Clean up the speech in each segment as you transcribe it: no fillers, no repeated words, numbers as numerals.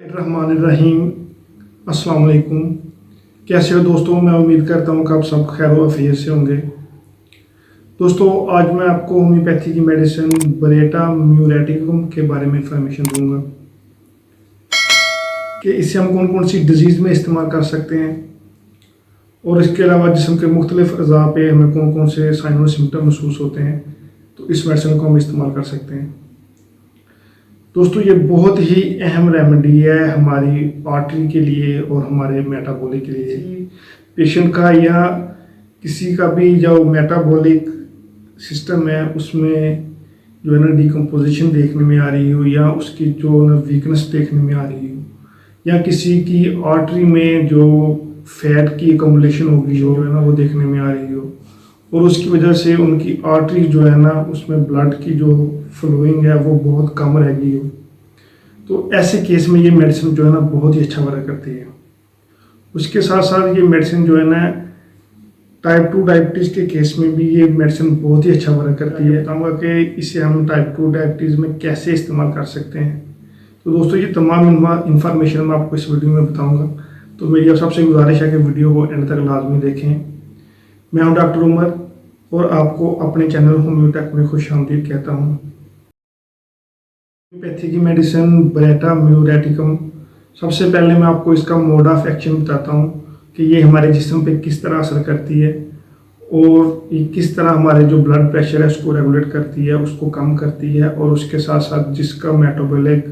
रहमानिर्रहीम। अस्सलाम वालेकुम। कैसे हो दोस्तों? मैं उम्मीद करता हूँ कि आप सब खैर वफियत से होंगे। दोस्तों, आज मैं आपको होम्योपैथी की मेडिसिन बरेटा म्यूरेटिकम के बारे में इंफॉर्मेशन दूंगा कि इससे हम कौन कौन सी डिजीज़ में इस्तेमाल कर सकते हैं और इसके अलावा जिस्म के मुख्तलिफ अज़ा पे हमें कौन कौन से साइन और सिम्टम महसूस होते हैं, तो इस मेडिसिन को हम इस्तेमाल कर सकते हैं। दोस्तों, ये बहुत ही अहम रेमेडी है हमारी आर्टरी के लिए और हमारे मेटाबॉलिक के लिए। पेशेंट का या किसी का भी जो मेटाबॉलिक सिस्टम है उसमें जो है ना डिकम्पोजिशन देखने में आ रही हो, या उसकी जो ना वीकनेस देखने में आ रही हो, या किसी की आर्टरी में जो फैट की एकमुलेशन हो गई हो है ना वो देखने में आ रही हो, और उसकी वजह से उनकी आर्टरी जो है ना उसमें ब्लड की जो फ्लोइंग है वो बहुत कम रह गई हो, तो ऐसे केस में ये मेडिसिन जो है ना बहुत ही अच्छा वर्क करती है। उसके साथ साथ ये मेडिसिन जो है ना टाइप 2 डायबिटीज़ के केस में भी ये मेडिसिन बहुत ही अच्छा वर्क करती है। बताऊँगा कि इसे हम टाइप 2 डायबिटीज़ में कैसे इस्तेमाल कर सकते हैं। तो दोस्तों, ये तमाम इंफॉर्मेशन मैं आपको इस वीडियो में बताऊँगा, तो मेरी आप सबसे गुजारिश है कि वीडियो को एंड तक लाजमी देखें। मैं हूं डॉक्टर उमर और आपको अपने चैनल होम्योपैथ में खुशामदीद कहता हूं। होम्योपैथी की मेडिसिन बरेटा म्यूरेटिकम, सबसे पहले मैं आपको इसका मोड ऑफ एक्शन बताता हूं कि ये हमारे जिस्म पे किस तरह असर करती है और ये किस तरह हमारे जो ब्लड प्रेशर है उसको रेगुलेट करती है, उसको कम करती है, और उसके साथ साथ जिसका मेटाबॉलिक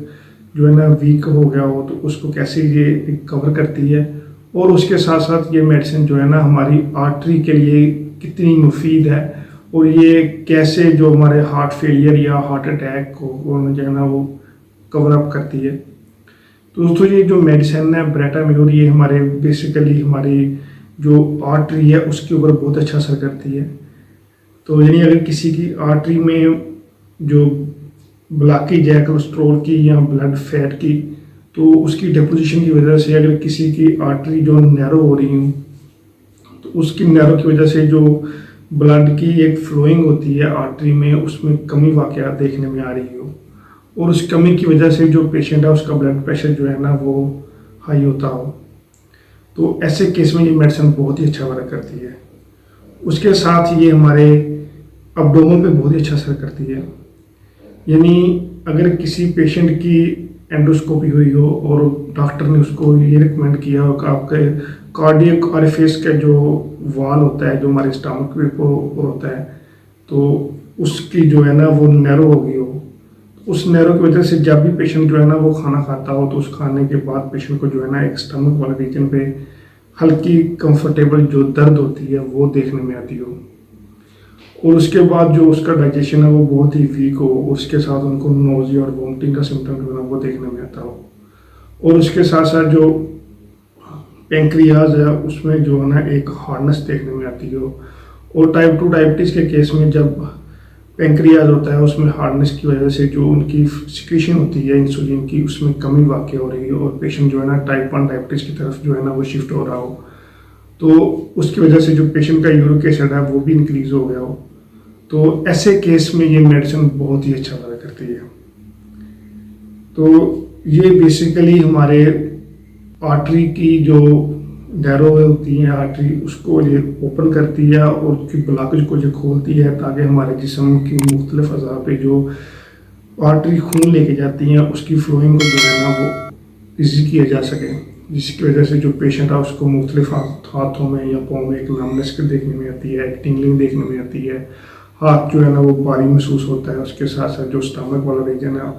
जो है ना वीक हो गया हो तो उसको कैसे ये कवर करती है, और उसके साथ साथ ये मेडिसिन जो है ना हमारी आर्टरी के लिए कितनी मुफीद है, और ये कैसे जो हमारे हार्ट फेलियर या हार्ट अटैक को जो है ना वो कवर अप करती है। तो दोस्तों, ये जो मेडिसिन है बरेटा म्यूर, ये हमारे बेसिकली हमारी जो आर्टरी है उसके ऊपर बहुत अच्छा असर करती है। तो यानी अगर किसी की आर्टरी में जो ब्लॉकेज है कोलेस्ट्रॉल की या ब्लड फैट की, तो उसकी डिपोजिशन की वजह से अगर किसी की आर्टरी जो नैरो हो रही हो तो उसकी नैरो की वजह से जो ब्लड की एक फ्लोइंग होती है आर्टरी में उसमें कमी वाकया देखने में आ रही हो, और उस कमी की वजह से जो पेशेंट है उसका ब्लड प्रेशर जो है ना वो हाई होता हो, तो ऐसे केस में ये मेडिसिन बहुत ही अच्छा वर्क करती है। उसके साथ ये हमारे अब्डोमेन पे बहुत ही अच्छा असर करती है। यानी अगर किसी पेशेंट की एंडोस्कोपी हुई हो और डॉक्टर ने उसको ये रिकमेंड किया हो कि आपके कार्डियक ऑरिफिस का जो वाल होता है जो हमारे स्टमक के ऊपर होता है, तो उसकी जो है ना वो नैरो हो गई हो, उस नैरो की वजह से जब भी पेशेंट जो है ना वो खाना खाता हो तो उस खाने के बाद पेशेंट को जो है ना एक स्टमक वाले रीजन पे हल्की कंफर्टेबल जो दर्द होती है वो देखने में आती हो, और उसके बाद जो उसका डाइजेशन है वो बहुत ही वीक हो, उसके साथ उनको नोजिया और वोमिटिंग का सिम्टम जो है ना वो देखने में आता हो, और उसके साथ साथ जो पेंक्रियाज है उसमें जो है ना एक हार्डनेस देखने में आती हो। और टाइप 2 डायबिटीज़ के केस में जब पेंक्रियाज होता है उसमें हार्डनेस की वजह से जो उनकी सिक्रीशन होती है इंसुलिन की उसमें कमी वाक़ई हो रही है, और पेशेंट जो है ना टाइप 1 डायबिटीज़ की तरफ जो है ना वो शिफ्ट हो रहा हो, तो उसकी वजह से जो पेशेंट का यूरिक एसिड है वो भी इंक्रीज हो गया हो, तो ऐसे केस में ये मेडिसिन बहुत ही अच्छा वर्क करती है। तो ये बेसिकली हमारे आर्टरी की जो नैरो होती है आर्टरी उसको ये ओपन करती है और उसकी ब्लॉकेज को ये खोलती है, ताकि हमारे जिस्म की मुख्तलिफ अज़ा पे जो आर्टरी खून लेके जाती हैं उसकी फ्लोइंग को जो है ना वो ईजी किया जा सके, जिसकी वजह से जो पेशेंट है उसको मुख्तलिफ हाथों में या पाँव में एक नमनेस देखने में आती है, एक टिंगलिंग देखने में आती है, हाथ जो है ना वो भारी महसूस होता है, उसके साथ साथ जो स्टमक वाला रीजन है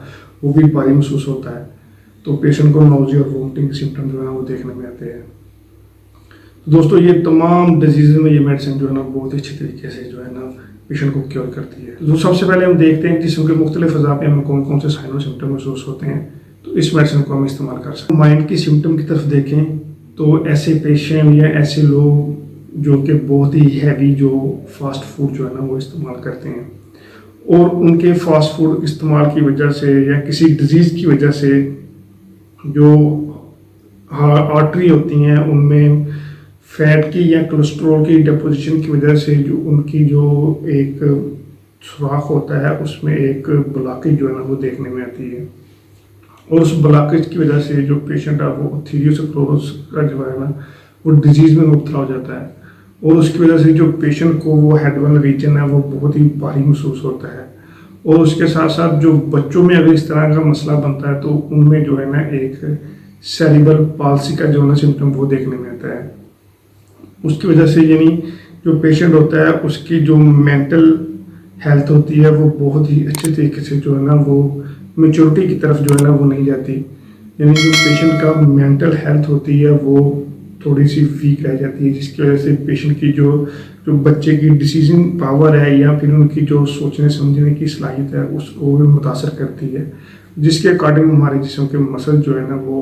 वो भी भारी महसूस होता है, तो पेशेंट को नोजिया और वोमिटिंग सिम्टम जो है ना वो देखने में आते हैं। तो दोस्तों, ये तमाम डिजीज़ में ये मेडिसिन जो है ना बहुत अच्छे तरीके से जो है ना पेशेंट को क्योर करती है। तो सबसे पहले हम देखते हैं जिसम के मुख्तलिफ अज़ा पे हमें कौन कौन से साइन और सिम्टम महसूस होते हैं, तो इस मेडिसिन को हम इस्तेमाल कर सकते हैं। माइंड की सिम्टम की तरफ देखें तो ऐसे पेशेंट या ऐसे लोग जो कि बहुत ही हैवी जो फास्ट फूड जो है ना वो इस्तेमाल करते हैं, और उनके फास्ट फूड इस्तेमाल की वजह से या किसी डिजीज़ की वजह से जो आर्टरी होती हैं उनमें फैट की या कोलेस्ट्रॉल की डिपोजिशन की वजह से जो उनकी जो एक सुराख होता है उसमें एक ब्लॉकेज जो है ना वो देखने में आती है। और उस ब्लॉकेज की वजह से जो पेशेंट है वो एथेरियोस्क्लेरोसिस का जो है ना वो डिजीज में मुब्तला हो जाता है, और उसकी वजह से जो पेशेंट को वो हेड वाला रीजन है वो बहुत ही भारी महसूस होता है। और उसके साथ साथ जो बच्चों में अगर इस तरह का मसला बनता है तो उनमें जो है ना एक सेरिब्रल पाल्सी का जो है ना सिम्टम वो देखने में आता है। उसकी वजह से यानी जो पेशेंट होता है उसकी जो मेंटल हेल्थ होती है वो बहुत ही अच्छे तरीके से जो है ना वो मेच्योरिटी की तरफ जो है ना वो नहीं जाती, यानी जो पेशेंट का मेंटल हेल्थ होती है वो थोड़ी सी वीक रह जाती है, जिसकी वजह से पेशेंट की जो जो बच्चे की डिसीजन पावर है या फिर उनकी जो सोचने समझने की सलाहियत है उसको भी मुतासर करती है, जिसके अकॉर्डिंग हमारे जिस्म के मसल जो है ना वो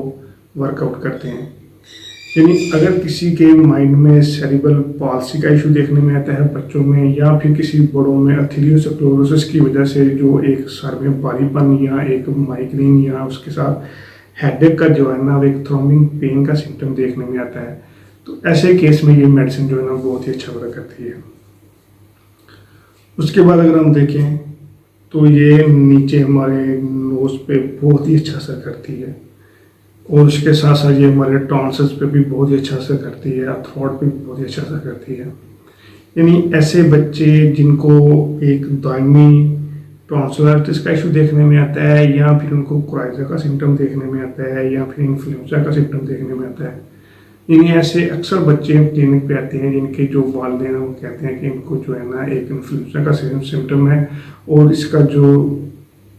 वर्कआउट करते हैं। यानी अगर किसी के माइंड में सेरिब्रल पाल्सी का इशू देखने में आता है बच्चों में, या फिर किसी बड़ों में एथेरियोस्क्लेरोसिस की वजह से जो एक सर में भारीपन या एक माइग्रेन या उसके साथ हेडेक का जो है ना एक थ्रोमिंग पेन का सिम्टम देखने में आता है, तो ऐसे केस में ये मेडिसिन जो है ना बहुत ही अच्छा वर्क करती है। उसके बाद अगर हम देखें तो ये नीचे हमारे नोज पे बहुत ही अच्छा असर करती है, और उसके साथ साथ ये हमारे टॉन्सिल्स पे भी बहुत ही अच्छा असर करती है, थ्रोट पे भी बहुत ही अच्छा असर करती है। यानी ऐसे बच्चे जिनको एक दायमी टॉन्सिलाइटिस का इशू देखने में आता है, या फिर उनको कोराइजा का सिम्टम देखने में आता है, या फिर इन्फ्लुएंजा का सिम्टम देखने में आता है, यानी ऐसे अक्सर बच्चे क्लिनिक पे आते हैं जिनके जो वालिदैन वो कहते हैं कि इनको जो है ना एक इन्फ्लुएंजा का सिम्टम है, और इसका जो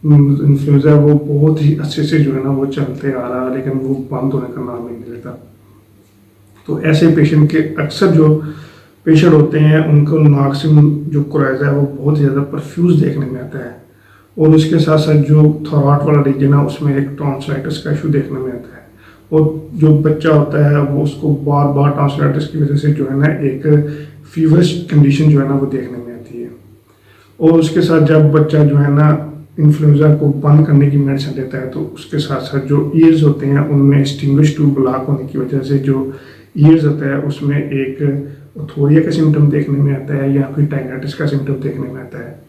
इन्फ्लुएंजा वो बहुत ही अच्छे से जो है ना वो चलते आ रहा है, लेकिन वो बंद होने का नाम नहीं लेता। तो ऐसे पेशेंट के अक्सर जो पेशेंट होते हैं उनको नाक से जो कोराइजा है वो बहुत ज़्यादा परफ्यूज देखने में आता है, और उसके साथ साथ जो थॉराट वाला रीजन है उसमें एक टॉन्सिलाइटिस का इशू देखने में आता है, और जो बच्चा होता है वो उसको बार बार टॉन्सिलाइटिस की वजह से जो है ना एक फीवरिश कंडीशन जो है ना वो देखने में आती है। और उसके साथ जब बच्चा जो है ना इन्फ्लुएंजा को बंद करने की मेडिसिन लेता है तो उसके साथ साथ जो ईयर्स होते हैं उनमें स्टिंग्विश ट्यूब ब्लॉक होने की वजह से जो ईयर्स होता है उसमें एक ओथोरिया का सिम्टम देखने में आता है, या फिर टाइनाइटिस का सिम्टम देखने में आता है।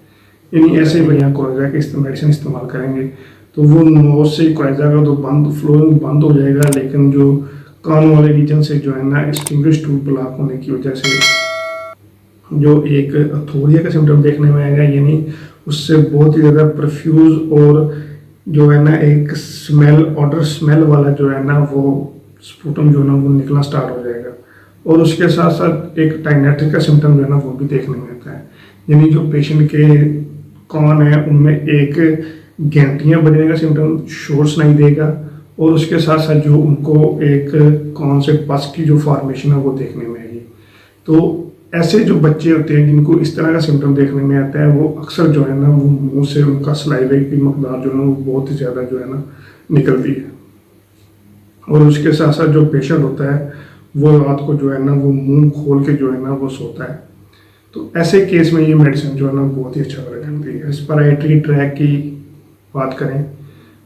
यानी ऐसे बढ़िया कोराइजा के मेडिसिन इस्तेमाल करेंगे तो वो नोज से कोराइजा का तो बंद फ्लोइंग बंद हो जाएगा, लेकिन जो कान वाले रीजन से जो है ना स्टिंग्विश ट्यूब ब्लॉक होने की वजह से जो एक ओथोरिया का सिम्टम देखने में आएगा, यानी उससे बहुत ही ज़्यादा परफ्यूज और जो है ना एक स्मेल ऑडर स्मेल वाला जो है ना वो स्पूटम जो है ना वो निकलना स्टार्ट हो जाएगा, और उसके साथ साथ एक टाइनाइटिस का सिम्टम जो है ना वो भी देखने में आता है। यानी जो पेशेंट के कान है उनमें एक घंटियाँ बजने का सिम्टम शोर सुनाई देगा, और उसके साथ साथ जो उनको एक कान से पस की जो फॉर्मेशन है वो देखने में आएगी। तो ऐसे जो बच्चे होते हैं जिनको इस तरह का सिम्टम देखने में आता है वो अक्सर जो है ना वो मुंह से उनका सलाइवे की मकदार जो है ना वो बहुत ही ज़्यादा जो है ना निकलती है, और उसके साथ साथ जो पेशेंट होता है वो रात को जो है ना वो मुंह खोल के जो है ना वो सोता है। तो ऐसे केस में ये मेडिसिन जो है ना बहुत ही अच्छा वर्क करती है। रेस्पिरेटरी ट्रैक की बात करें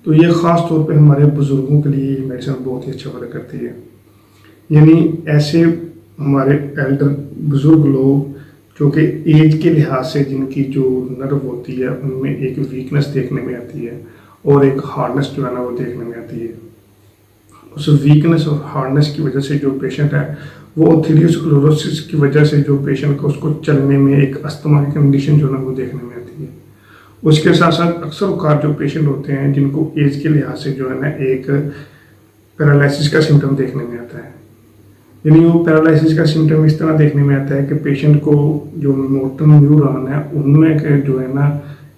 तो ये ख़ास तौर पे हमारे बुज़ुर्गों के लिए ये मेडिसिन बहुत ही अच्छा वर्क करती है। यानी ऐसे हमारे एल्डर बुज़ुर्ग लोग जो कि एज के लिहाज से जिनकी जो नर्व होती है उनमें एक वीकनेस देखने में आती है, और एक हार्डनेस जो है ना वो देखने में आती है। उस वीकनेस और हार्डनेस की वजह से जो पेशेंट है वो एथेरियोस्क्लेरोसिस की वजह से जो पेशेंट को उसको चलने में एक अस्थमा की कंडीशन जो है ना वो देखने में आती है। उसके साथ साथ अक्सर औक़ात जो पेशेंट होते हैं जिनको एज के लिहाज से जो है ना एक पैरालिसिस का सिम्टम देखने में आता है। यानी वो पैरालिसिस का सिम्टम इस तरह देखने में आता है कि पेशेंट को जो मोटर न्यूरॉन है उनमें जो है ना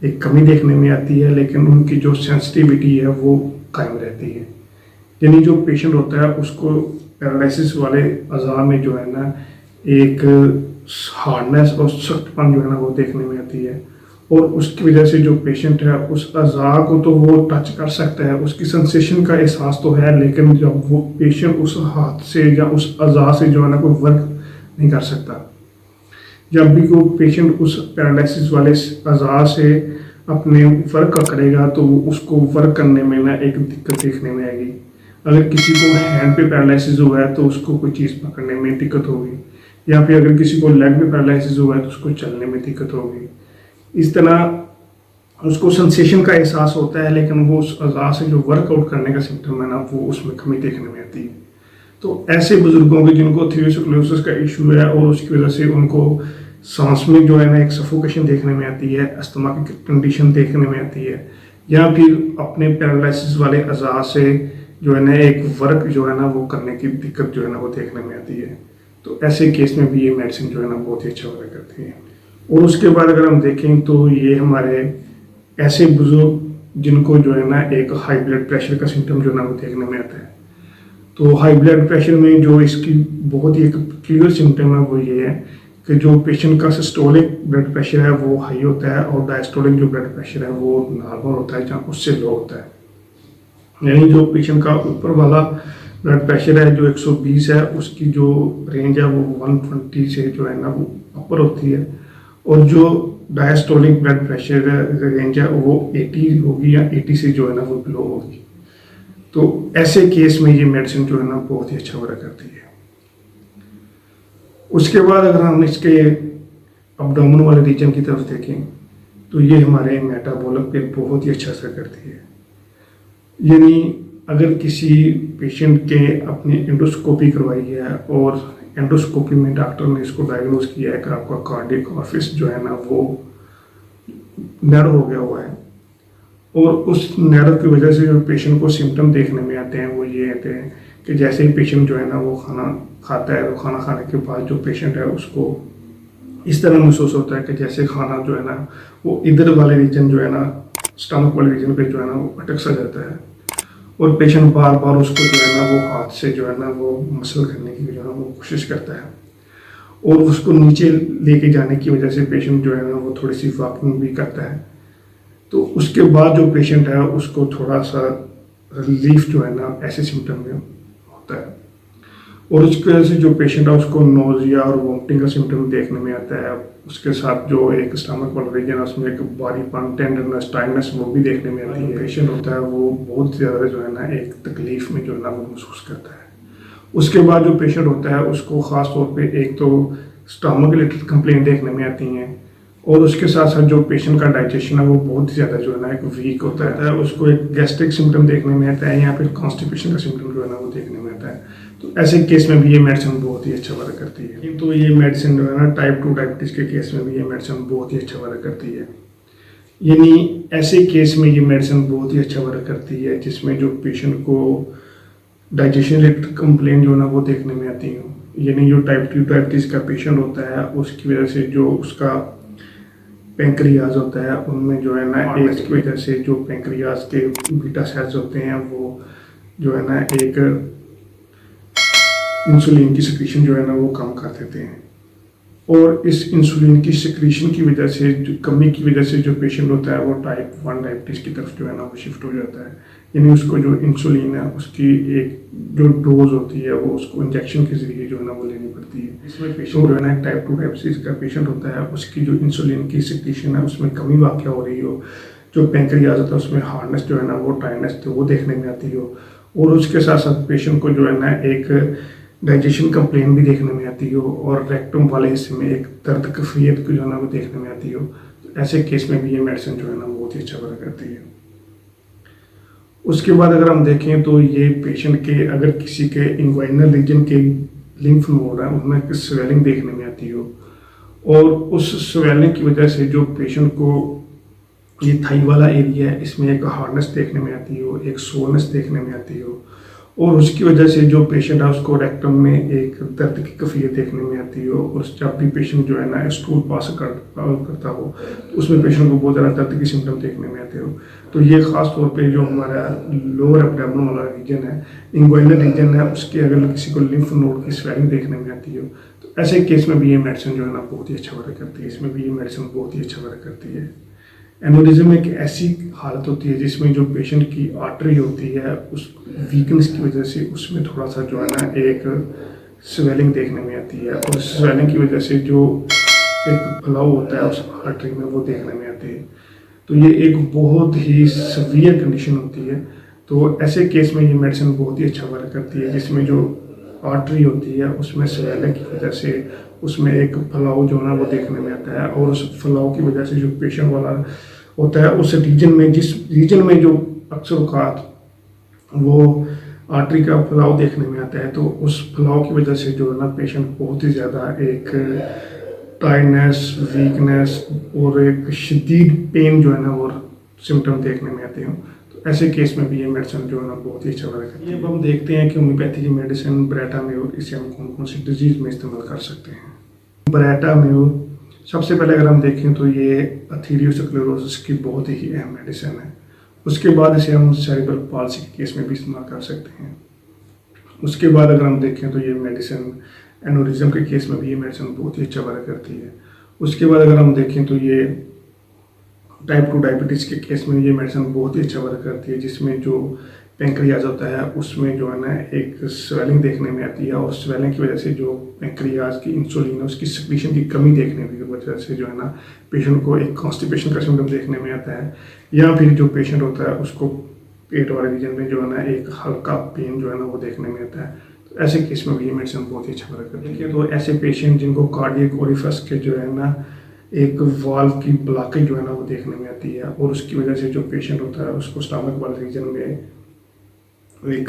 एक कमी देखने में आती है, लेकिन उनकी जो सेंसिटिविटी है वो कायम रहती है। यानी जो पेशेंट होता है उसको पैरालिसिस वाले अज़ा में जो है ना एक हार्डनेस और सख्तपन जो है ना वो देखने में आती है, और उसकी वजह से जो पेशेंट है उस अज़ा को तो वो टच कर सकता है, उसकी सेंसेशन का एहसास तो है, लेकिन जब वो पेशेंट उस हाथ से या उस अज़ा से जो है ना कोई वर्क नहीं कर सकता। जब भी वो पेशेंट उस पैरालिसिस वाले अज़ा से अपने वर्क करेगा तो उसको वर्क करने में ना एक दिक्कत देखने में आएगी। अगर किसी को हैंड पे पैरालिसिस हुआ है तो उसको कोई चीज़ पकड़ने में दिक्कत होगी, या फिर अगर किसी को लेग में पैरालिसिस हुआ है तो उसको चलने में दिक्कत होगी। इस तरह उसको सेंसेशन का एहसास होता है, लेकिन वो उस अज़ा से जो वर्कआउट करने का सिम्टम है ना, वो उसमें कमी देखने में आती है। तो ऐसे बुजुर्गों के जिनको थ्यूरोस्क्लेरोसिस का इशू है और उसकी वजह से उनको सांस में जो है ना एक सफोकेशन देखने में आती है, अस्थमा की कंडीशन देखने में आती है, या फिर अपने पैरालिसिस वाले अज़ा से जो है ना एक वर्क जो है ना वो करने की दिक्कत जो है ना वो देखने में आती है। तो ऐसे केस में भी ये मेडिसिन जो है ना बहुत ही अच्छा वर्क करती है। और उसके बाद अगर हम देखें तो ये हमारे ऐसे बुजुर्ग जिनको जो है ना एक हाई ब्लड प्रेशर का सिम्टम जो है ना वो देखने में आता है। तो हाई ब्लड प्रेशर में जो इसकी बहुत ही एक क्लियर सिम्टम है वो ये है कि जो पेशेंट का सिस्टोलिक ब्लड प्रेशर है वो हाई होता है और डायस्टोलिक जो ब्लड प्रेशर है वो नॉर्मल होता है, जहाँ उससे लो होता है। यानी जो पेशेंट का ऊपर वाला ब्लड प्रेशर है जो 120 है, उसकी जो रेंज है वो 120 से जो है ना वो अपर होती है, और जो डायस्टोलिक ब्लड प्रेशर रेंज है वो 80 होगी या 80 से जो है ना वो बिलो होगी। तो ऐसे केस में ये मेडिसिन जो है ना बहुत ही अच्छा वर्क करती है। उसके बाद अगर हम इसके अब्डोमेन वाले रीजन की तरफ देखें तो ये हमारे मेटाबॉलिक पे बहुत ही अच्छा असर करती है। यानी अगर किसी पेशेंट के अपनी एंडोस्कोपी करवाई है और एंडोस्कोपी में डॉक्टर ने इसको डायग्नोज किया है कि आपका कार्डियक ऑफिस जो है ना वो नैरो हो गया हुआ है, और उस नैरो की वजह से जो पेशेंट को सिम्टम देखने में आते हैं वो ये आते हैं कि जैसे ही पेशेंट जो है ना वो खाना खाता है तो खाना खाने के बाद जो पेशेंट है उसको इस तरह महसूस होता है कि जैसे खाना जो है ना वो इधर वाले रीजन जो है ना स्टमक वाले रीजन पे जो है ना वो अटक सा जाता है, और पेशेंट बार बार उसको जो है ना वो हाथ से जो है ना वो मसल करने की जो है ना वो कोशिश करता है, और उसको नीचे लेके जाने की वजह से पेशेंट जो है ना वो थोड़ी सी वॉकिंग भी करता है। तो उसके बाद जो पेशेंट है उसको थोड़ा सा रिलीफ जो है ना ऐसे सिम्टम में होता है, और उसकी वजह से जो पेशेंट है उसको नोजिया और वॉमिटिंग का सिम्टम देखने में आता है। उसके साथ जो एक स्टमक वाला रीजन है उसमें एक भारीपन, टेंडरनेस, टाइटनेस वो भी देखने में आती है। पेशेंट होता है वो बहुत ज़्यादा जो है ना एक तकलीफ में जो है ना वो महसूस करता है। उसके बाद जो पेशेंट होता है उसको ख़ास तौर पे एक तो स्टमक रिलेटेड कंप्लेंट देखने में आती हैं, और उसके साथ साथ जो पेशेंट का डाइजेशन है वो बहुत ज़्यादा जो है ना एक वीक होता है। उसको एक गैस्ट्रिक सिम्टम देखने में आता है या फिर कॉन्स्टिपेशन का सिम्टम जो है ना वो देखने में आता है। तो ऐसे केस में भी ये मेडिसिन बहुत ही अच्छा वर्क करती है। तो ये मेडिसिन जो है ना टाइप 2 डायबिटीज़ के केस में भी ये मेडिसिन बहुत ही अच्छा वर्क करती है। यानी ऐसे केस में ये मेडिसिन बहुत ही अच्छा वर्क करती है जिसमें जो पेशेंट को डाइजेशन रिलेटेड कंप्लेन जो है ना वो देखने में आती है। यानी जो टाइप 2 डायबिटीज़ का पेशेंट होता है उसकी वजह से जो उसका पेंक्रियाज होता है उनमें जो है ना एक की वजह से जो पेंक्रियाज के बीटा सेल्स होते हैं वो जो है ना एक इंसुलिन की सिक्रीशन जो है ना वो कम कर देते हैं, और इस इंसुलिन की सिक्रीशन की वजह से जो कमी की वजह से जो पेशेंट होता है वो टाइप 1 डायबिटीज़ की तरफ जो है ना वो शिफ्ट हो जाता है। यानी उसको जो इंसुलिन है उसकी एक जो डोज होती है वो उसको इंजेक्शन के जरिए जो है ना वो लेनी पड़ती है। इसमें पेशेंट जो है ना टाइप 2 डायबिटीज़ का पेशेंट होता है उसकी जो इंसुलिन की सिक्रीशन है उसमें कमी वाक़ हो रही हो, जो पेंक्रियाज होता है उसमें हार्डनेस जो है ना वो टाइटनेस तो वो देखने में आती हो, और उसके साथ साथ पेशेंट को जो है ना एक डाइजेशन कंप्लेन भी देखने में आती हो, और रेक्टम वाले हिस्से में एक दर्द कफियत जो है ना वो देखने में आती हो। तो ऐसे केस में भी ये मेडिसिन जो है ना बहुत ही अच्छा वर्क करती है। उसके बाद अगर हम देखें तो ये पेशेंट के अगर किसी के इंग्वाइनल रीजन के लिम्फ नोड है उनमें स्वेलिंग देखने में आती हो, और उस स्वेलिंग की वजह से जो पेशेंट को ये थाई वाला एरिया है इसमें एक हार्डनेस देखने में आती हो, एक सोरनेस देखने में आती हो, और उसकी वजह से जो पेशेंट है उसको रेक्टम में एक दर्द की कैफियत देखने में आती हो, और जब भी पेशेंट जो है ना स्टूल पास करता हो तो उसमें पेशेंट को बहुत ज़्यादा दर्द की सिम्टम देखने में आते हो। तो ये ख़ास तौर पे जो हमारा लोअर एब्डोमेन वाला रीजन है, इंग्वाइनल रीजन है, उसके अगर किसी को लिम्फ नोड की स्वेलिंग देखने में आती हो तो ऐसे केस में भी ये मेडिसिन जो है ना बहुत ही अच्छा वर्क करती है। इसमें भी ये मेडिसिन बहुत ही अच्छा वर्क करती है। एनोरिज्म एक ऐसी हालत होती है जिसमें जो पेशेंट की आर्टरी होती है उस वीकनेस की वजह से उसमें थोड़ा सा जो है ना एक स्वेलिंग देखने में आती है, और स्वेलिंग की वजह से जो एक फलाव होता है उस आर्टरी में वो देखने में आती है। तो ये एक बहुत ही सीवियर कंडीशन होती है। तो ऐसे केस में ये मेडिसिन बहुत ही अच्छा वर्क करती है जिसमें जो आर्टरी होती है उसमें स्वेलिंग की वजह से उसमें एक फलाव जो है ना वो देखने में आता है, और उस फलाव की वजह से जो पेशेंट वाला होता है उस रीजन में, जिस रीजन में जो अक्सर औकात वो आर्टरी का फैलाव देखने में आता है, तो उस फैलाव की वजह से जो है ना पेशेंट बहुत ही ज़्यादा एक टायर्डनेस, वीकनेस और एक शदीद पेन जो है ना वो सिम्टम देखने में आते हैं। तो ऐसे केस में भी ये मेडिसिन जो है ना बहुत ही अच्छा वर्क करती है। अब हम देखते हैं कि होम्योपैथी की मेडिसिन ब्रेटाम्यूर, इसे हम कौन कौन सी डिजीज़ में इस्तेमाल कर सकते हैं। ब्रेटाम्यूर सबसे पहले अगर हम देखें तो ये एथेरोस्क्लेरोसिस की बहुत ही अहम मेडिसिन है। उसके बाद इसे हम सेरेब्रल पाल्सी के केस में भी इस्तेमाल कर सकते हैं। उसके बाद अगर हम देखें तो ये मेडिसिन एनोरिज्म के केस में भी ये मेडिसिन बहुत ही अच्छा वर्क करती है। उसके बाद अगर हम देखें तो ये टाइप 2 डायबिटीज़ के केस में ये मेडिसिन बहुत ही अच्छा वर्क करती है, जिसमें जो पेंक्रियाज होता है उसमें जो है ना एक स्वेलिंग देखने में आती है, और स्वेलिंग की वजह से जो पेंक्रियाज की इंसुलिन है उसकी सिक्रीशन की कमी देखने की वजह से जो है ना पेशेंट को एक कॉन्स्टिपेशन का सिम्टम देखने में आता है, या फिर जो पेशेंट होता है उसको पेट वाले रीजन में जो है ना एक हल्का पेन जो है ना वो देखने में आता है। तो ऐसे केस में भी ये मेडिसिन बहुत ही अच्छा वर्क करती है। तो ऐसे पेशेंट जिनको कार्डियक ओरिफिस के जो है ना एक वाल्व की ब्लॉकेज जो है ना वो देखने में आती है, और उसकी वजह से जो पेशेंट होता है उसको स्टमक वाले रीजन में एक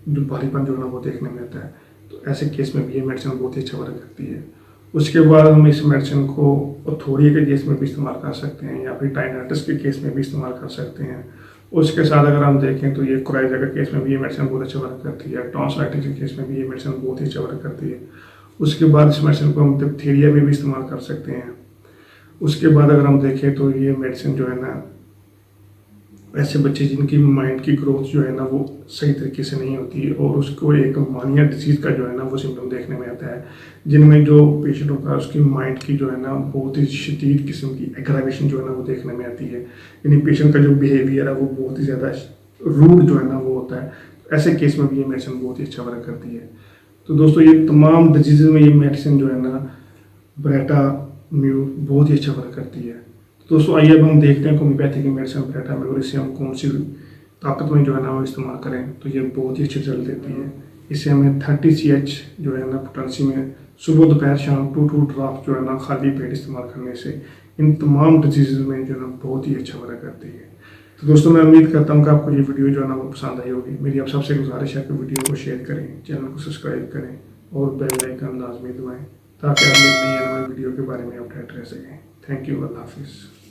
जो भारीपन जो है ना वो देखने में आता है। तो ऐसे केस में भी ये मेडिसिन बहुत ही अच्छा वर्क करती है। उसके बाद हम इस मेडिसिन को ओर्थोरिया के केस में भी इस्तेमाल कर सकते हैं, या फिर टाइनाइटिस के केस में भी इस्तेमाल कर सकते हैं। उसके साथ अगर हम देखें तो ये कोराइजा के केस में भी ये मेडिसिन बहुत अच्छा वर्क करती है। टॉन्सिलाइटिस के केस में भी ये मेडिसिन बहुत ही अच्छा वर्क करती है। उसके बाद इस मेडिसिन को हम डिप्थीरिया में भी इस्तेमाल कर सकते हैं। उसके बाद अगर हम देखें तो ये मेडिसिन जो है ना ऐसे बच्चे जिनकी माइंड की ग्रोथ जो है ना वो सही तरीके से नहीं होती, और उसको एक मानिया डिजीज़ का जो है ना वो सिम्टम देखने में आता है, जिनमें जो पेशेंट होता है उसकी माइंड की जो है ना बहुत ही शदीद किस्म की एग्रावेशन जो है ना वो देखने में आती है, यानी पेशेंट का जो बिहेवियर है वो बहुत ही ज़्यादा रूड जो है ना वो होता है। ऐसे केस में भी ये मेडिसिन बहुत ही अच्छा वर्क करती है। तो दोस्तों ये तमाम डिजीज़ में ये मेडिसिन जो है ना ब्रेटाम्यूर बहुत ही अच्छा वर्क करती है। दोस्तों आइए अब हम देखते हैं होम्योपैथी की मेडिसिन ब्रेटाम्यूर, इसे हम कौन सी ताकत में जो है ना वो इस्तेमाल करें तो ये बहुत ही अच्छी रिजल्ट देती है। इसे हमें 30 CH जो है ना पोटेंसी में सुबह दोपहर शाम 2 ड्रॉप जो है ना खाली पेट इस्तेमाल करने से इन तमाम डिजीज़ में जो है ना बहुत ही अच्छा वर्क करती है। तो दोस्तों मैं उम्मीद करता हूँ कि आपको ये वीडियो जो है ना वो पसंद आई होगी। मेरी आप सबसे गुजारिश है कि वीडियो को शेयर करें, चैनल को सब्सक्राइब करें और बेल आइकन लाजमी दबाएं, ताकि आप नई वीडियो के बारे में अपडेट रह सकें। थैंक यू, अल्लाह हाफिज़।